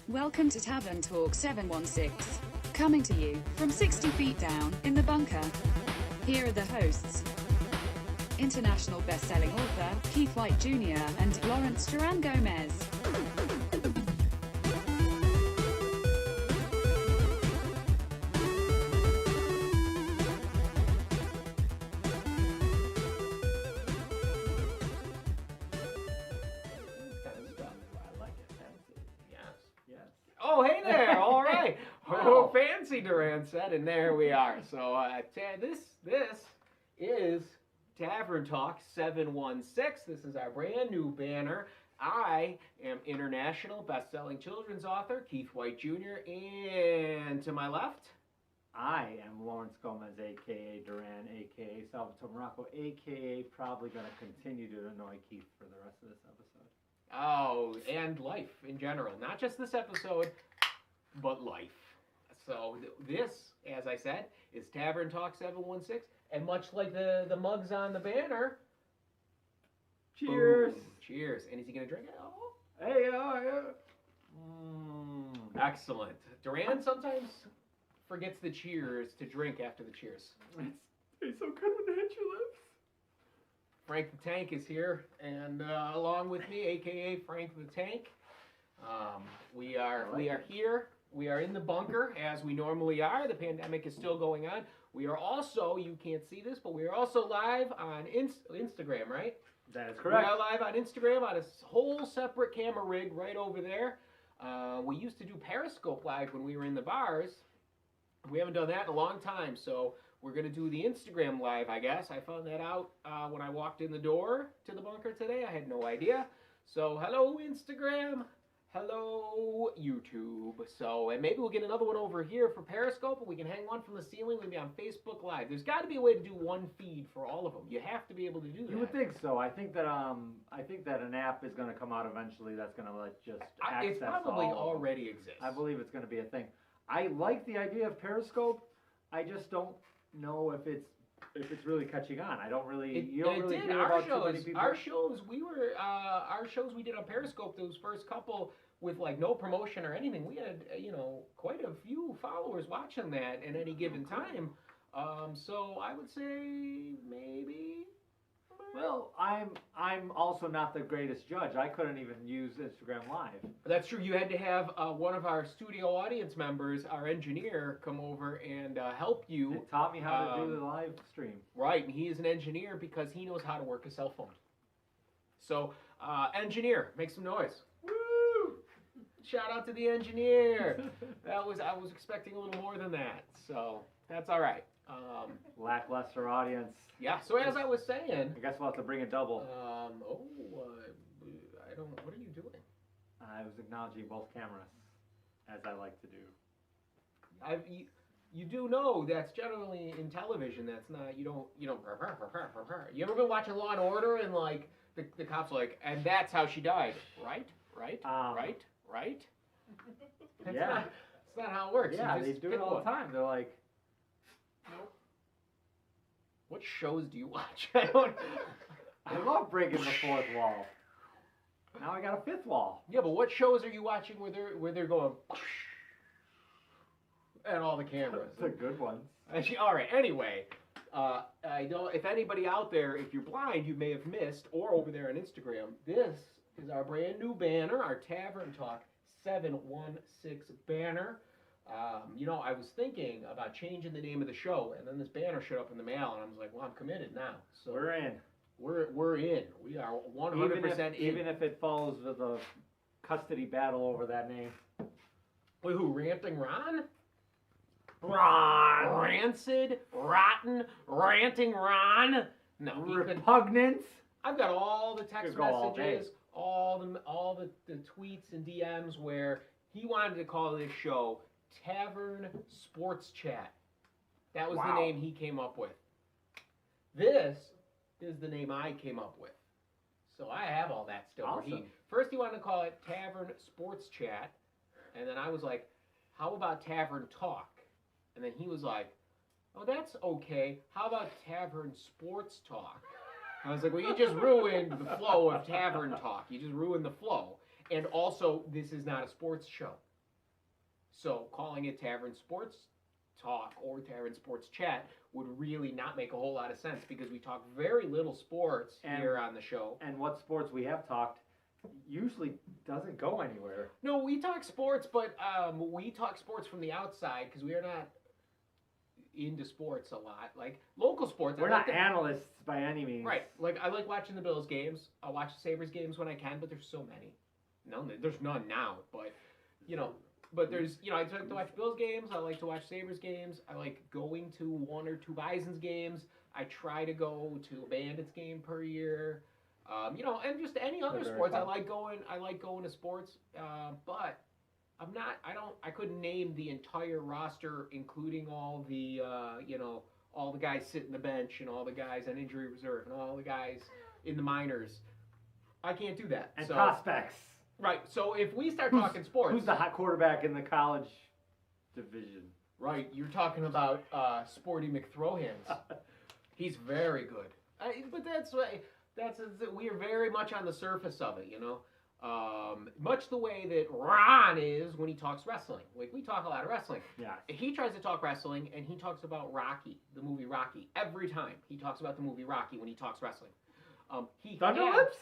Welcome to Tavern Talk 716. Coming to you from 60 feet down in the bunker. Here are the hosts. International best-selling author Keith White Jr. and Duran Gomez. Oh, hey there! All right. Oh, fancy, Duran said, and there we are. So this is Tavern Talk 716. This is our brand new banner. I am international best-selling children's author Keith White Jr. And to my left, I am Lawrence Gomez, a.k.a. Duran, a.k.a. Salvatore Morocco, a.k.a. probably going to continue to annoy Keith for the rest of this episode. oh, and life in general. Not just this episode, but life. So this, as I said, is Tavern Talk 716. And much like the mugs on the banner, Cheers! boom, cheers. And is he going to drink it? Oh. Hey, yeah. Excellent. Duran sometimes forgets the cheers to drink after the cheers. It's so good when they hit your lips. Frank the Tank is here, and along with me, aka Frank the Tank, we are here. We are in the bunker as we normally are. The pandemic is still going on. We are also, you can't see this, but we are also live on Instagram, right? That is correct. We are live on Instagram on a whole separate camera rig right over there. We used to do Periscope live when we were in the bars. We haven't done that in a long time, so we're going to do the Instagram live, I guess. I found that out when I walked in the door to the bunker today. I had no idea. So, hello, Instagram. Hello, YouTube. So, and maybe we'll get another one over here for Periscope, and we can hang one from the ceiling. We'll be on Facebook Live. There's got to be a way to do one feed for all of them. You have to be able to do that. You would think so. I think that an app is going to come out eventually that's going to just access it probably all already exists. I believe it's going to be a thing. I like the idea of Periscope. I just don't know if it's really catching on. I don't really. You don't really hear about too many people. Our shows we did on Periscope. Those first couple with like no promotion or anything. We had quite a few followers watching that at any given time. So I would say maybe. Well, I'm also not the greatest judge. I couldn't even use Instagram Live. That's true. You had to have one of our studio audience members, our engineer, come over and help you. It taught me how to do the live stream. Right, and he is an engineer because he knows how to work a cell phone. So, engineer, make some noise. Woo! Shout out to the engineer. I was expecting a little more than that, so that's all right. Lackluster audience. Yeah. So as I was saying, I guess we'll have to bring a double. I don't. What are you doing? I was acknowledging both cameras, as I like to do. You do know that's generally in television. That's not. You don't. You ever been watching Law and Order and like the cops are like, and that's how she died, right? Right. That's Yeah. It's not how it works. Yeah, you they just do pick it all one. the time. They're like, What shows do you watch? I don't. I love breaking the fourth wall. Now I got a fifth wall. Yeah, but what shows are you watching where they're going and all the cameras? The good ones. All right. Anyway, I don't. If anybody out there, if you're blind, you may have missed, or over there on Instagram, this is our brand new banner, our Tavern Talk 716 banner. I was thinking about changing the name of the show, and then this banner showed up in the mail, and I was like, well, I'm committed now. So We're in. We're in. We are 100% in. Even if it falls with a custody battle over that name. Wait, who? Ranting Ron? Ron! Rancid, rotten, ranting Ron? No, he couldn't. Repugnant? I've got all the text Could go all day. messages, all the tweets and DMs where he wanted to call this show Tavern Sports Chat. That was the name he came up with. This is the name I came up with. So I have all that still. Awesome. First he wanted to call it Tavern Sports Chat, and then I was like, how about Tavern Talk? And then he was like, oh, that's okay. How about Tavern Sports Talk? I was like, well, you just ruined the flow of Tavern Talk. You just ruined the flow. And also, this is not a sports show. So calling it Tavern Sports Talk or Tavern Sports Chat would really not make a whole lot of sense because we talk very little sports here on the show. And what sports we have talked usually doesn't go anywhere. No, we talk sports, but we talk sports from the outside because we are not into sports a lot. Like local sports. We're not analysts by any means. Right. Like I like watching the Bills games. I'll watch the Sabres games when I can, but there's so many. There's none now, but but there's I like to watch Bills games. I like to watch Sabres games. I like going to one or two Bisons games. I try to go to a Bandits game per year. And just any other sports. I like going to sports. But I couldn't name the entire roster, including all the all the guys sitting the bench and all the guys on injury reserve and all the guys in the minors. I can't do that. And prospects. Right. So if we start talking sports, who's the hot quarterback in the college division? Right. You're talking about Sporty McThrowhands. He's very good. But we are very much on the surface of it, much the way that Ron is when he talks wrestling. Like we talk a lot of wrestling. Yeah. He tries to talk wrestling, and he talks about Rocky, the movie Rocky, every time. He talks about the movie Rocky when he talks wrestling. Thunderlips?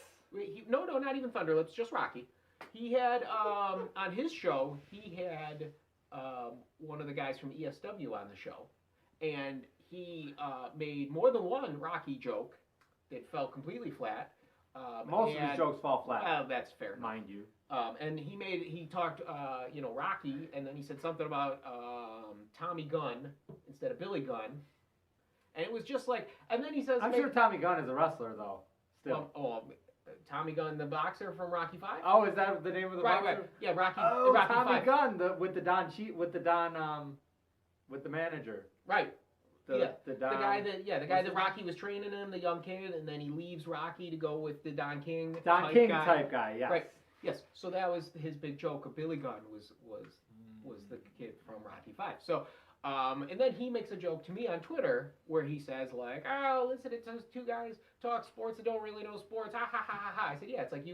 No, not even Thunderlips, just Rocky. He had on his show. He had one of the guys from ESW on the show, and he made more than one Rocky joke that fell completely flat. Most of his jokes fall flat. Well, that's fair, mind you. And he talked, Rocky, and then he said something about Tommy Gunn instead of Billy Gunn, and it was just like, and then he says, I'm sure Tommy Gunn is a wrestler though. Still. Tommy Gunn, the boxer from Rocky V. Oh, is that the name of the boxer? Right. Yeah, Rocky. Oh, Rocky Tommy V. Gunn, with the manager. Right. The guy that Rocky was training him, the young kid, and then he leaves Rocky to go with the Don King type guy. Yes. Right. Yes. So that was his big joke of Billy Gunn was the kid from Rocky V. So. And then he makes a joke to me on Twitter where he says like, "Oh, listen, it's those two guys talk sports that don't really know sports." Ha ha ha ha ha. I said, "Yeah, it's like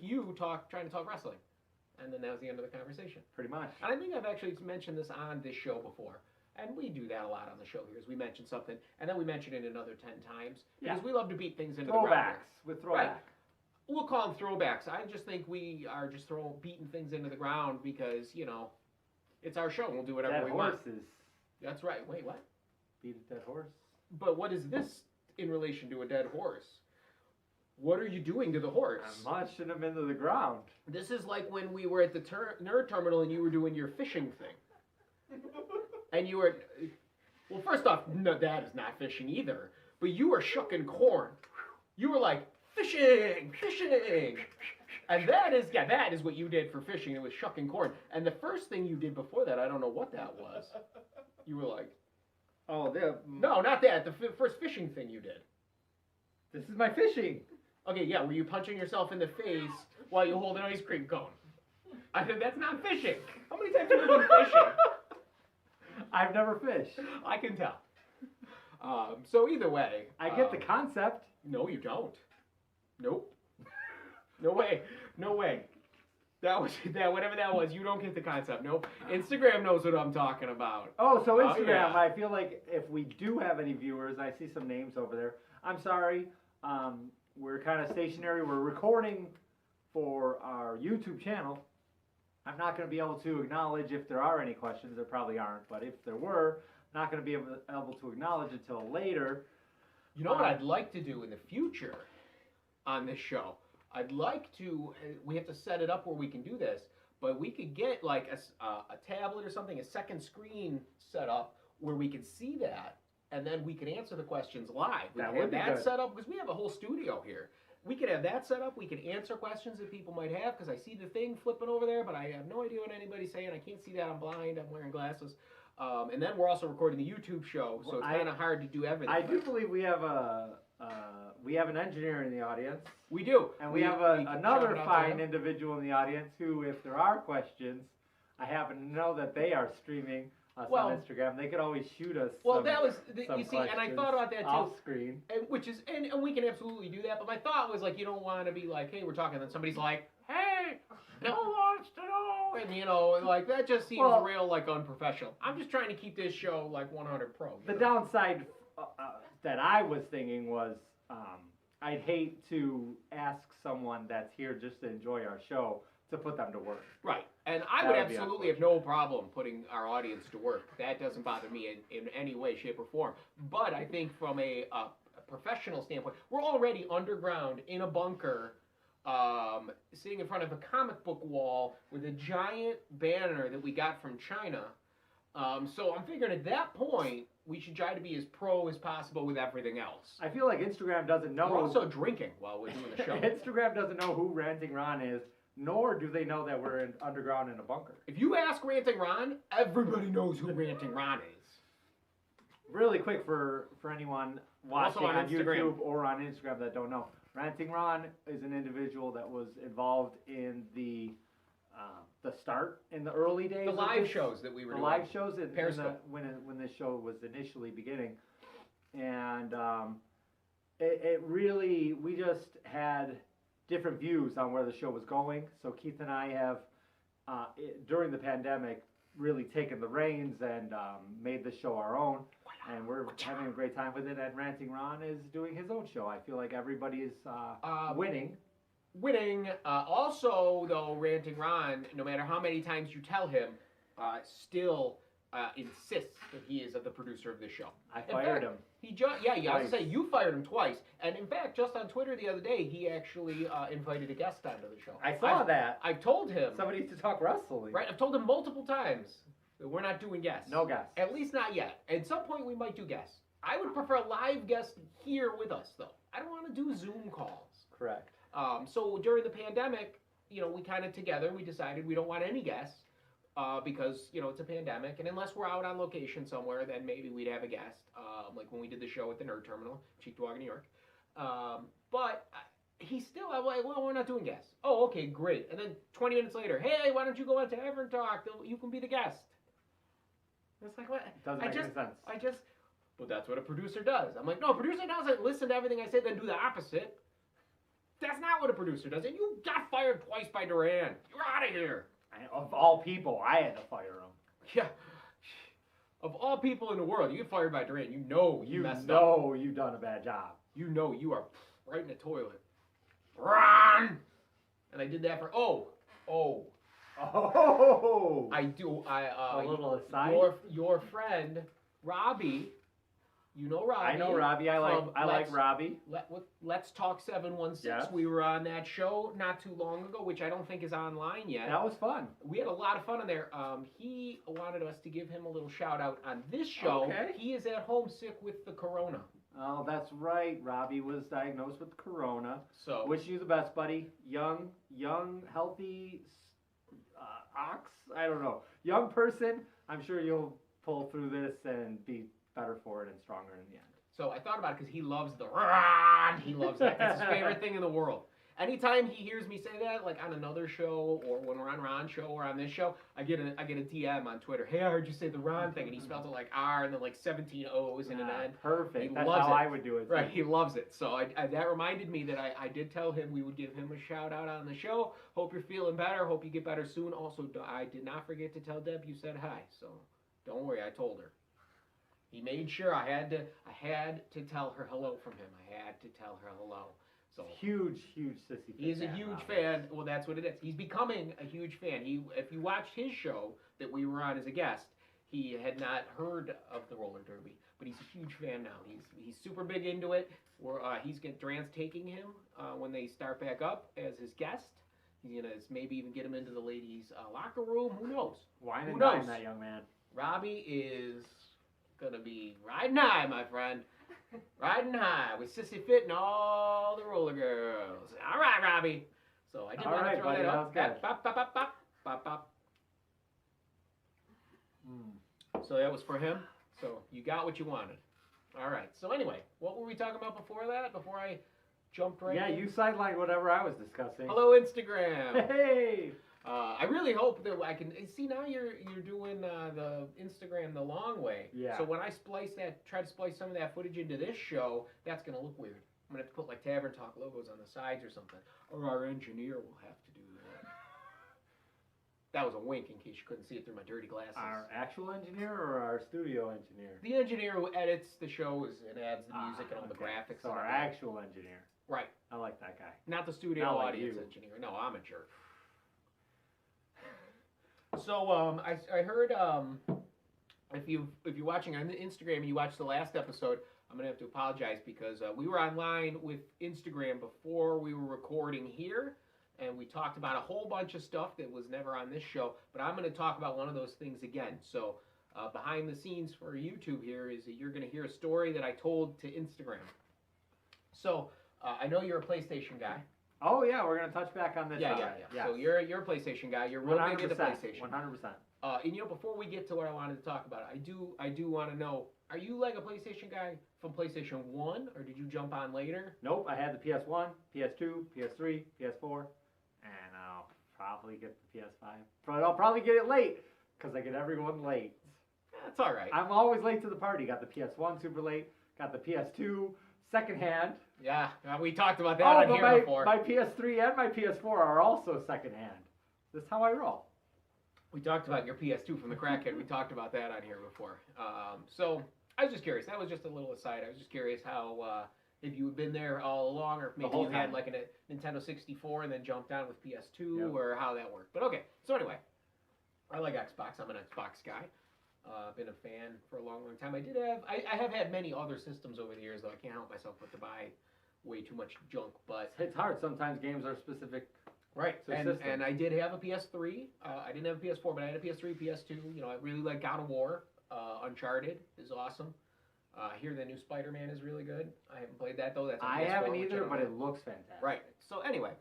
you trying to talk wrestling," and then that was the end of the conversation. Pretty much. And I think I've actually mentioned this on this show before, and we do that a lot on the show here. Is we mention something and then we mention it another 10 times because we love to beat things into the ground. With throwbacks. Right. We'll call them throwbacks. I just think we are just beating things into the ground because it's our show and we'll do whatever we want. That's right. Wait, what? Beat a dead horse. But what is this in relation to a dead horse? What are you doing to the horse? I'm launching him into the ground. This is like when we were at the nerd terminal and you were doing your fishing thing. And you were... Well, first off, no, that is not fishing either. But you were shucking corn. You were like, fishing, fishing. And that is what you did for fishing. It was shucking corn. And the first thing you did before that, I don't know what that was. You were like... Oh, no, not that. The first fishing thing you did. This is my fishing. Okay, yeah, were you punching yourself in the face while you hold an ice cream cone? I said, that's not fishing. How many times have you been fishing? I've never fished. I can tell. So either way. I get the concept. No, you don't. Nope. No way. No way. Whatever that was, you don't get the concept. Nope. Instagram knows what I'm talking about. Oh, so Instagram, yeah. I feel like if we do have any viewers, I see some names over there. I'm sorry. We're kind of stationary. We're recording for our YouTube channel. I'm not going to be able to acknowledge if there are any questions. There probably aren't. But if there were, I'm not going to be able to acknowledge until later. You know what I'd like to do in the future on this show? I'd like to, we have to set it up where we can do this, but we could get like a tablet or something, a second screen set up where we could see that, and then we could answer the questions live. We could have that set up, because we have a whole studio here. We could have that set up, we could answer questions that people might have, because I see the thing flipping over there, but I have no idea what anybody's saying. I can't see that, I'm blind, I'm wearing glasses. And then we're also recording the YouTube show, so it's kind of hard to do everything. I do believe we have an engineer in the audience. We do. And we have another fine individual in the audience who, if there are questions, I happen to know that they are streaming us on Instagram. They could always shoot us. Well, that was, you see, and I thought about that too. Off screen. And we can absolutely do that, but my thought was like, you don't want to be like, hey, we're talking, and then somebody's like, hey, no one wants to know show, and like that just seems Well- real like unprofessional. I'm just trying to keep this show like 100 pro. The downside that I was thinking was I'd hate to ask someone that's here just to enjoy our show to put them to work. Right, and I That would would be absolutely have no problem putting our audience to work. That doesn't bother me in any way, shape, or form. But I think from a professional standpoint, we're already underground in a bunker, sitting in front of a comic book wall with a giant banner that we got from China. So I'm figuring at that point, we should try to be as pro as possible with everything else. I feel like Instagram doesn't know. We're also drinking while we're doing the show. Instagram doesn't know who Ranting Ron is, nor do they know that we're underground in a bunker. If you ask Ranting Ron, everybody knows who Ranting Ron is. Really quick for anyone watching Also on Instagram. YouTube or on Instagram that don't know, Ranting Ron is an individual that was involved in the start in the early days. The of live this- shows that we were the doing. live shows Periscope. when this show was initially beginning, and it really, we just had different views on where the show was going. So Keith and I have during the pandemic really taken the reins and made the show our own, and we're having a great time with it. And Ranting Ron is doing his own show. I feel like everybody is winning. Also, though, Ranting Ron, no matter how many times you tell him, still insists that he is the producer of this show. I fired him. I was gonna say you fired him twice, and in fact, just on Twitter the other day, he actually invited a guest onto the show. I saw that. I've told him. Somebody used to talk wrestling. Right, I've told him multiple times that we're not doing guests. No guests. At least not yet. At some point, we might do guests. I would prefer a live guest here with us, though. I don't want to do Zoom calls. Correct. So during the pandemic, we kind of together, we decided we don't want any guests because, it's a pandemic. And unless we're out on location somewhere, then maybe we'd have a guest, like when we did the show at the Nerd Terminal, Cheektowaga, New York. But he's still, I'm like, well, we're not doing guests. Oh, okay, great. And then 20 minutes later, hey, why don't you go on Tavern Talk? You can be the guest. It's like, what? Doesn't make any sense. But that's what a producer does. I'm like, no, a producer doesn't listen to everything I say, then do the opposite. That's not what a producer does. And you got fired twice by Duran. You're out of here. Of all people, I had to fire him. Yeah. Of all people in the world, you get fired by Duran. You know you messed up. You know you've done a bad job. You know you are right in the toilet. Run! And I did that for, Oh! I do, a little aside? Your friend, Robbie, you know Robbie. I know Robbie. I like Robbie. Let's Talk 716. Yes. We were on that show not too long ago, which I don't think is online yet. That was fun. We had a lot of fun on there. He wanted us to give him a little shout out on this show. Okay. He is at home sick with the corona. Oh, that's right. Robbie was diagnosed with corona. So wish you the best, buddy. Young, healthy ox. I don't know. Young person. I'm sure you'll pull through this and be better for it and stronger in the end. So I thought about it because he loves the rah. He loves that. That's his favorite thing in the world. Anytime he hears me say that, like on another show or when we're on Ron's show or on this show, I get a DM on Twitter. Hey, I heard you say the Ron thing, and he spells it like R and then like 17 O's and an N. Perfect. He That's loves how it. I would do it. Right, he loves it. So that reminded me that I did tell him we would give him a shout out on the show. Hope you're feeling better. Hope you get better soon. Also, I did not forget to tell Deb you said hi. So don't worry, I told her. He made sure I had to tell her hello from him. I had to tell her hello. So huge Sissy. He is a huge fan. Well, that's what it is. He's becoming a huge fan. If you watched his show that we were on as a guest, he had not heard of the roller derby, but he's a huge fan now. He's super big into it. Duran's taking him when they start back up as his guest. He's gonna maybe even get him into the ladies' locker room. Who knows? Wine and Who dine knows? that young man. Robbie is gonna be riding high, my friend. Riding high with Sissy Fit and all the roller girls. All right, Robbie. So I did want to throw buddy, that up. that was good. Bop, bop, bop, bop, bop, bop. So that was for him. So you got what you wanted. All right. So anyway, what were we talking about before that? Before I jumped right in? You sidelined whatever I was discussing. Hello, Instagram. Hey! I really hope that I can see now. You're doing the Instagram the long way. Yeah. So when I try to splice some of that footage into this show, that's gonna look weird. I'm gonna have to put like Tavern Talk logos on the sides or something, or our engineer will have to do That was a wink in case you couldn't see it through my dirty glasses. Our actual engineer or our studio engineer? The engineer who edits the shows and adds the music and all the graphics. So and our all that. actual engineer. Right. I like that guy. Not the studio Not like audience you. engineer. No, I'm a jerk. So I heard if you're watching on Instagram and you watched the last episode, I'm gonna have to apologize because we were online with Instagram before we were recording here, and we talked about a whole bunch of stuff that was never on this show. But I'm gonna talk about one of those things again. So behind the scenes for YouTube here is that you're gonna hear a story that I told to Instagram. So I know you're a PlayStation guy. Oh yeah, we're gonna touch back on this. Yeah. Yes. So you're a PlayStation guy. You're real big into PlayStation. 100%. And before we get to what I wanted to talk about, I do want to know: are you like a PlayStation guy from PlayStation 1, or did you jump on later? Nope, I had the PS1, PS2, PS3, PS4, and I'll probably get the PS5. But I'll probably get it late because I get everyone late. That's all right. I'm always late to the party. Got the PS1 super late. Got the PS2 secondhand. Yeah, we talked about that on here before. My PS3 and my PS4 are also secondhand. That's how I roll. We talked about your PS2 from the crackhead. We talked about that on here before. So I was just curious. That was just a little aside. I was just curious how if you had been there all along, or if maybe you had like a Nintendo 64 and then jumped on with PS2, or how that worked. But okay. So anyway, I like Xbox. I'm an Xbox guy. Been a fan for a long time. I have had many other systems over the years, though. I can't help myself but to buy way too much junk. But it's hard. Sometimes games are specific. Right, and I did have a PS3. I didn't have a PS4, but I had a PS3, PS2. I really like God of War. Uncharted is awesome. I hear the new Spider-Man is really good. I haven't played that though. That's on I PS4, haven't either, but it looks fantastic. Right. So anyway,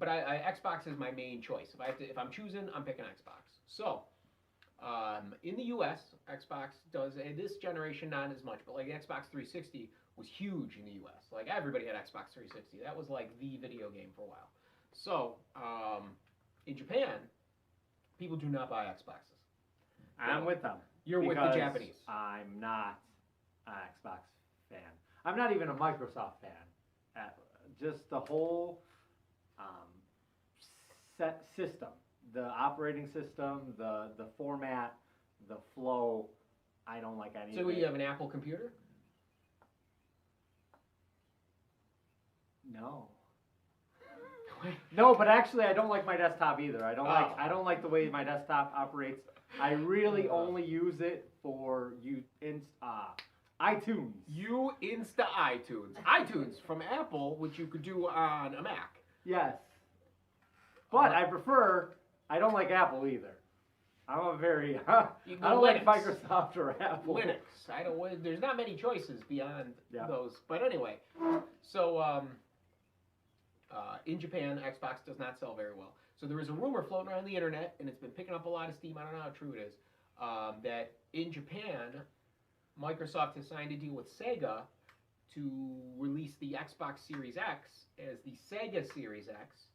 but Xbox is my main choice. If I'm choosing, I'm picking Xbox. So in the U.S., Xbox does this generation not as much, but like Xbox 360 was huge in the U.S. Like everybody had Xbox 360. That was like the video game for a while. So, in Japan, people do not buy Xboxes. I'm with them. You're with the Japanese. I'm not an Xbox fan. I'm not even a Microsoft fan. Just the whole set system, the operating system, the format, the flow. I don't like any of it. So, you have an Apple computer? No. No, but actually, I don't like my desktop either. I don't like the way my desktop operates. I really only use it for iTunes. You insta iTunes. iTunes from Apple, which you could do on a Mac. Yes. But I don't like Apple either. I'm a very, I don't like Microsoft or Apple. Linux. There's not many choices beyond those. But anyway, so, in Japan, Xbox does not sell very well. So there is a rumor floating around the internet, and it's been picking up a lot of steam. I don't know how true it is. That in Japan, Microsoft has signed a deal with Sega to release the Xbox Series X as the Sega Series X.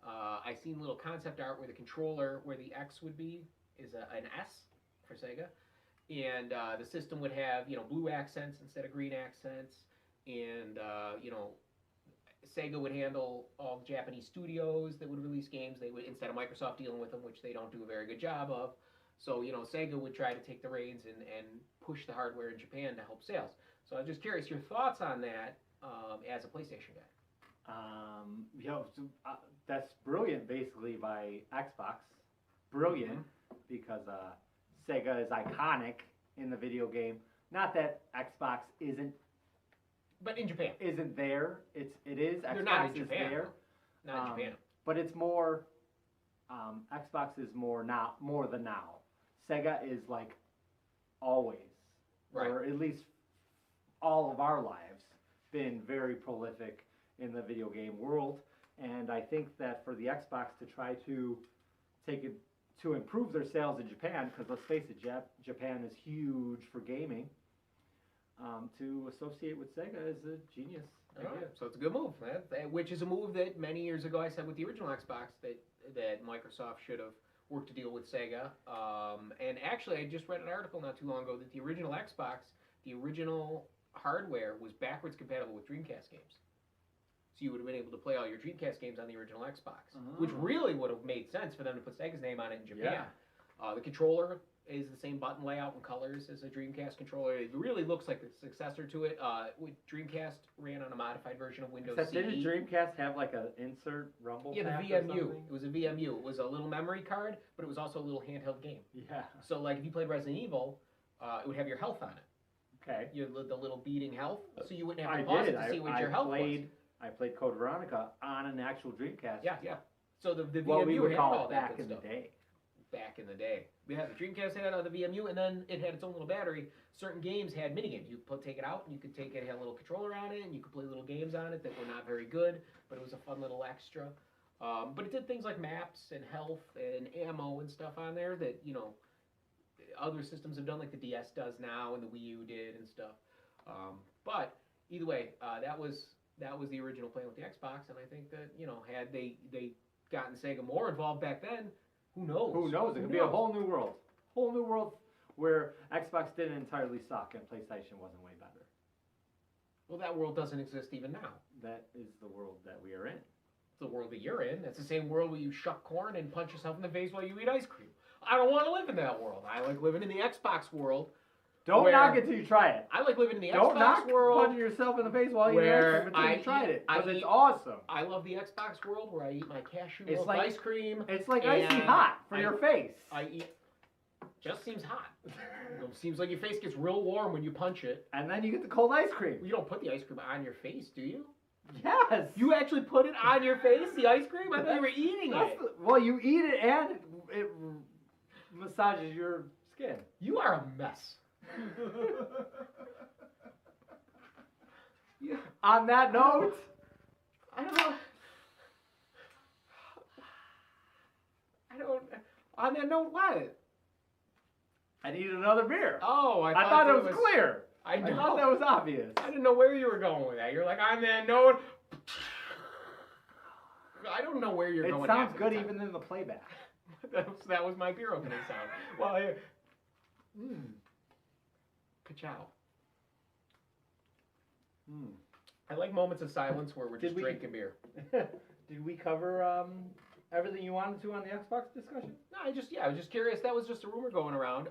I seen little concept art where the controller, where the X would be, is an S for Sega, and the system would have blue accents instead of green accents, and Sega would handle all the Japanese studios that would release games. They would, instead of Microsoft dealing with them, which they don't do a very good job of. So, Sega would try to take the reins and push the hardware in Japan to help sales. So I'm just curious your thoughts on that as a PlayStation guy. That's brilliant, basically, by Xbox. Brilliant, because Sega is iconic in the video game. Not that Xbox isn't. But in Japan. Isn't there. It is. They're Xbox not in is Japan. there. Not in Japan. But it's more, Xbox is more than now. Sega is like always, or at least all of our lives, been very prolific in the video game world. And I think that for the Xbox to try to take it, to improve their sales in Japan, because let's face it, Japan is huge for gaming, to associate with Sega is a genius idea. So it's a good move, which is a move that many years ago I said with the original Xbox that Microsoft should have worked to deal with Sega. And actually, I just read an article not too long ago that the original Xbox, the original hardware was backwards compatible with Dreamcast games. So you would have been able to play all your Dreamcast games on the original Xbox, which really would have made sense for them to put Sega's name on it in Japan. Yeah. The controller is the same button layout and colors as a Dreamcast controller. It really looks like the successor to it. Dreamcast ran on a modified version of Windows CE. Didn't Dreamcast have like an insert rumble Yeah, pack the or VMU. something? It was a VMU. It was a little memory card, but it was also a little handheld game. Yeah. So, like, if you played Resident Evil, it would have your health on it. Okay. The little beating health, so you wouldn't have I to pause did. it to see what your health was. I played Code Veronica on an actual Dreamcast. Yeah, yeah. So the VMU What we would had call all it that back good in the stuff. day. Back in the day. Yeah, the Dreamcast had the VMU, and then it had its own little battery. Certain games had minigames. You could take it out, and you could take it, had a little controller on it, and you could play little games on it that were not very good, but it was a fun little extra. But it did things like maps and health and ammo and stuff on there that, you know, other systems have done, like the DS does now, and the Wii U did and stuff. But either way, that was the original plan with the Xbox, and I think that, you know, had they gotten Sega more involved back then, who knows? Who knows? It could be a whole new world. Whole new world where Xbox didn't entirely suck and PlayStation wasn't way better. Well, that world doesn't exist even now. That is the world that we are in. It's the world that you're in. That's the same world where you shuck corn and punch yourself in the face while you eat ice cream. I don't want to live in that world. I like living in the Xbox world. Don't knock it till you try it. I like living in the Don't Xbox knock world. punching yourself in the face while you eat ice cream until you tried it. Because it's awesome. I love the Xbox world where I eat my cashew It's milk like- ice cream. It's like icy hot for your face. I eat. Just seems hot. It seems like your face gets real warm when you punch it. And then you get the cold ice cream. You don't put the ice cream on your face, do you? Yes. You actually put it on your face, the ice cream? I thought you were eating it. Well, you eat it and it massages your skin. You are a mess. Yeah. On that note, I don't know. On that note, what? I need another beer. Oh, I thought it was clear. I thought that was obvious. I didn't know where you were going with that. You're like, on that note. I don't know where you're going. It sounds good even in the playback. that was my beer opening sound. Well, here. Ka-chow. I like moments of silence where we're just drinking beer. Did we cover everything you wanted to on the Xbox discussion? No, I was just curious. That was just a rumor going around.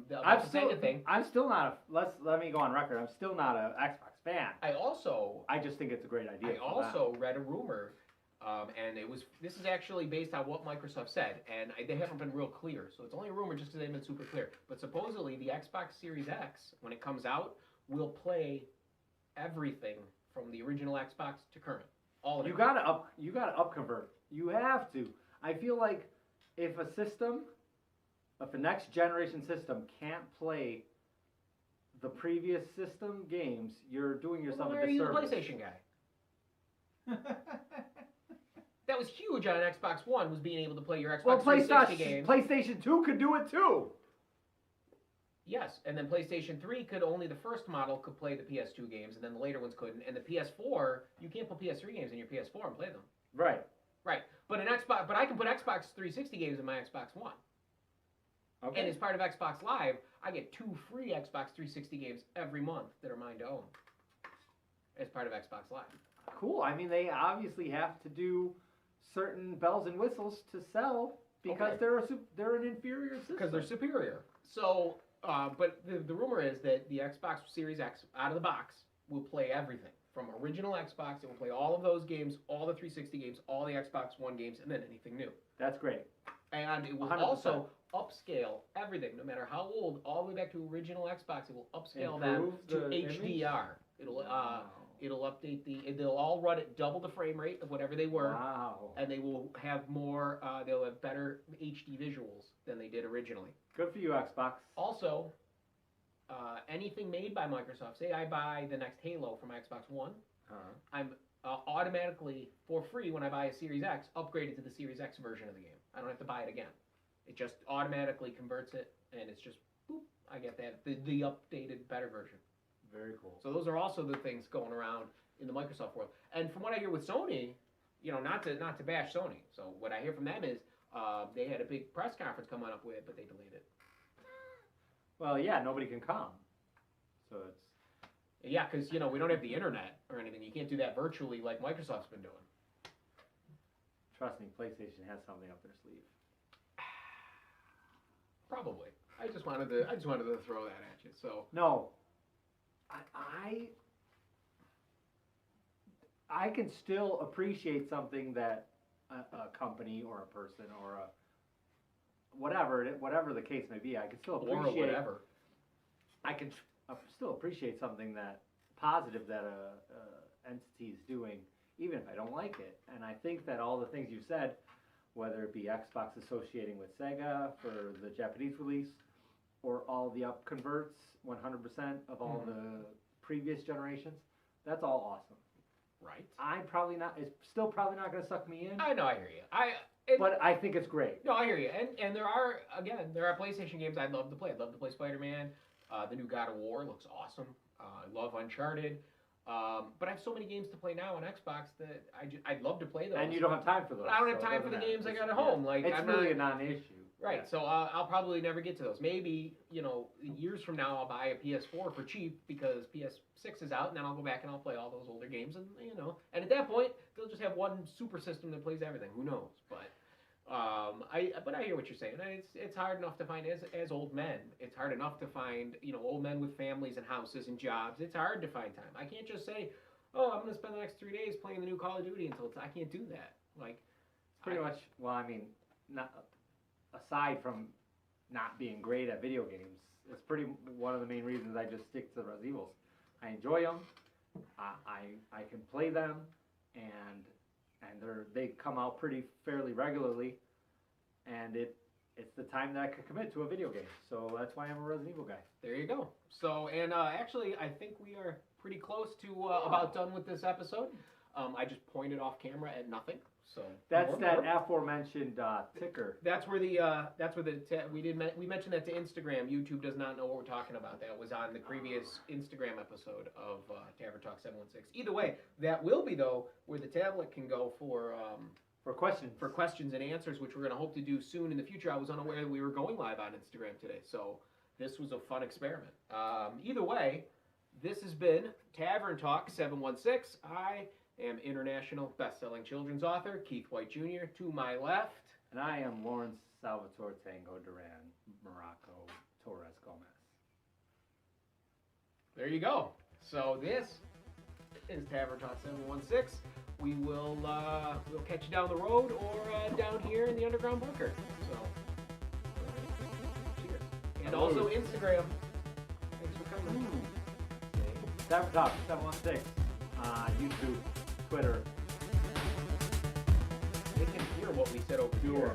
The Sega thing. I'm still not let me go on record. I'm still not an Xbox fan. I just think it's a great idea. I also read a rumor, and this is actually based on what Microsoft said, and they haven't been real clear. So it's only a rumor just because they haven't been super clear. But supposedly the Xbox Series X, when it comes out, will play everything from the original Xbox to current. All of it. You gotta upconvert. You have to. I feel like if a next generation system can't play the previous system games, you're doing yourself a disservice. Why are you the PlayStation guy? That was huge on Xbox One, was being able to play your Xbox 360 games. PlayStation 2 could do it too. Yes, and then PlayStation 3 only the first model could play the PS2 games, and then the later ones couldn't. And the PS4, you can't put PS3 games in your PS4 and play them. Right. Right. But I can put Xbox 360 games in my Xbox One. Okay. And as part of Xbox Live, I get 2 free Xbox 360 games every month that are mine to own. As part of Xbox Live. Cool. I mean, they obviously have to do certain bells and whistles to sell because they're an inferior system. Because they're superior. So, but the rumor is that the Xbox Series X, out of the box, will play everything. From original Xbox, it will play all of those games, all the 360 games, all the Xbox One games, and then anything new. That's great. And it will 100%. Also upscale everything, no matter how old, all the way back to original Xbox. It will upscale them to HDR. It'll update they'll all run at double the frame rate of whatever they were. Wow. And they will have more, they'll have better HD visuals than they did originally. Good for you, Xbox. Also, anything made by Microsoft, say I buy the next Halo for my Xbox One, I'm automatically, for free, when I buy a Series X, upgraded to the Series X version of the game. I don't have to buy it again. It just automatically converts it, and it's just, boop, I get that, the updated, better version. Very cool. So those are also the things going around in the Microsoft world. And from what I hear with Sony, you know, not to bash Sony. So what I hear from them is they had a big press conference coming up with, but they delayed it. Well, yeah, nobody can come. So Yeah, because we don't have the internet or anything. You can't do that virtually like Microsoft's been doing. Trust me, PlayStation has something up their sleeve. Probably. I just wanted to throw that at you. So No, I can still appreciate something that a company or a person or a whatever the case may be. I can still or appreciate whatever. I can still appreciate something that positive that a entity is doing, even if I don't like it. And I think that all the things you said, whether it be Xbox associating with Sega for the Japanese release, or all the up converts, 100% of all the previous generations, that's all awesome. Right. It's still probably not going to suck me in. I know. I hear you. But I think it's great. No, I hear you. And there are PlayStation games I'd love to play. I'd love to play Spider-Man. The new God of War looks awesome. I love Uncharted. But I have so many games to play now on Xbox that I'd love to play those. And you don't have time for those. But I don't have time for the games I got at home. Like it's I'm really not, a non-issue. Right. Yeah. So I'll probably never get to those. Maybe years from now I'll buy a PS4 for cheap because PS6 is out, and then I'll go back and I'll play all those older games, and and at that point they'll just have one super system that plays everything. Who knows? But I hear what you're saying. It's hard enough to find as old men. It's hard enough to find old men with families and houses and jobs. It's hard to find time. I can't just say, oh, I'm going to spend the next 3 days playing the new Call of Duty until I can't do that. Like, pretty much. Well, I mean, not aside from not being great at video games, it's pretty one of the main reasons I just stick to the Resident Evils. I enjoy them. I can play them, and they come out pretty fairly regularly, and it's the time that I could commit to a video game. So that's why I'm a Resident Evil guy. There you go. So, and actually, I think we are pretty close to about done with this episode. I just pointed off camera at nothing. So that's that aforementioned ticker. That's where we mentioned that to Instagram. YouTube does not know what we're talking about. That was on the previous Instagram episode of Tavern Talk 716. Either way, that will be though where the tablet can go for questions and answers, which we're going to hope to do soon in the future. I was unaware that we were going live on Instagram today, so this was a fun experiment. Either way, this has been Tavern Talk 716. I am international best-selling children's author Keith White Jr. To my left. And I am Lawrence Salvatore Tango Duran Morocco Torres Gomez. There you go. So this is Tavern Talk 716. We will we'll catch you down the road or down here in the underground bunker. So cheers. And also Instagram. Thanks for coming. Tavern Talk 716. YouTube, Twitter. They can hear what we said over here.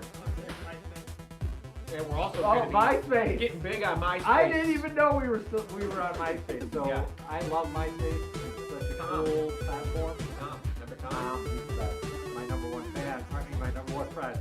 And we're also MySpace. Getting big on MySpace. I didn't even know we were on MySpace. So yeah. I love MySpace. It's such a cool platform. Tom. He's my number one fan. I mean, my number one friend.